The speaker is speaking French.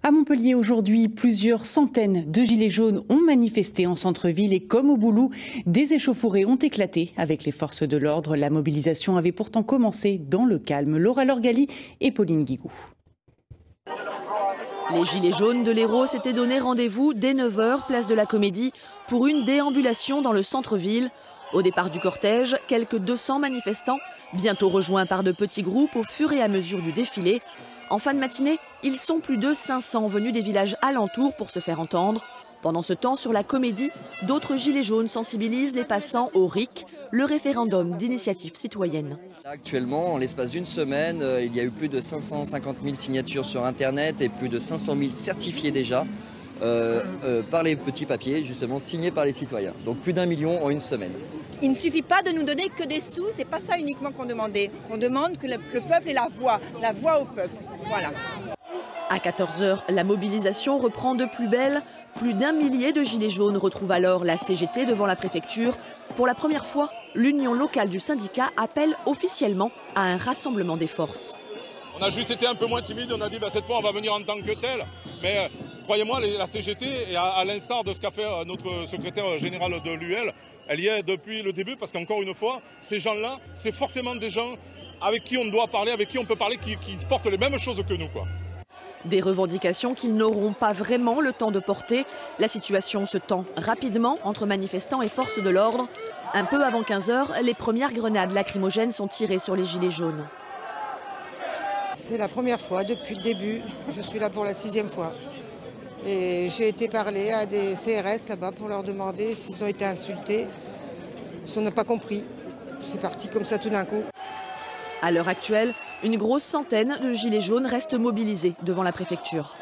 À Montpellier aujourd'hui, plusieurs centaines de gilets jaunes ont manifesté en centre-ville et comme au Boulou, des échauffourées ont éclaté avec les forces de l'ordre. La mobilisation avait pourtant commencé dans le calme. Laura Lorgali et Pauline Guigou. Les gilets jaunes de l'Hérault s'étaient donné rendez-vous dès 9 h, place de la Comédie, pour une déambulation dans le centre-ville. Au départ du cortège, quelques 200 manifestants, bientôt rejoints par de petits groupes au fur et à mesure du défilé. En fin de matinée, ils sont plus de 500 venus des villages alentours pour se faire entendre. Pendant ce temps, sur la Comédie, d'autres gilets jaunes sensibilisent les passants au RIC, le référendum d'initiative citoyenne. Actuellement, en l'espace d'une semaine, il y a eu plus de 550 000 signatures sur Internet et plus de 500 000 certifiés déjà par les petits papiers, justement signés par les citoyens. Donc plus d'1 million en une semaine. Il ne suffit pas de nous donner que des sous, c'est pas ça uniquement qu'on demandait. On demande que le peuple ait la voix au peuple. Voilà. À 14 h, la mobilisation reprend de plus belle. Plus d'1 millier de gilets jaunes retrouvent alors la CGT devant la préfecture. Pour la première fois, l'union locale du syndicat appelle officiellement à un rassemblement des forces. On a juste été un peu moins timide, on a dit cette fois on va venir en tant que tel. Mais croyez-moi, la CGT, et à l'instar de ce qu'a fait notre secrétaire général de l'UL, elle y est depuis le début parce qu'encore une fois, ces gens-là, c'est forcément des gens avec qui on doit parler, avec qui on peut parler, qui portent les mêmes choses que nous, quoi. Des revendications qu'ils n'auront pas vraiment le temps de porter. La situation se tend rapidement entre manifestants et forces de l'ordre. Un peu avant 15 h, les premières grenades lacrymogènes sont tirées sur les gilets jaunes. C'est la première fois depuis le début. Je suis là pour la 6e fois. Et j'ai été parler à des CRS là-bas pour leur demander s'ils ont été insultés. On n'a pas compris. C'est parti comme ça tout d'un coup. À l'heure actuelle, une grosse centaine de gilets jaunes restent mobilisés devant la préfecture.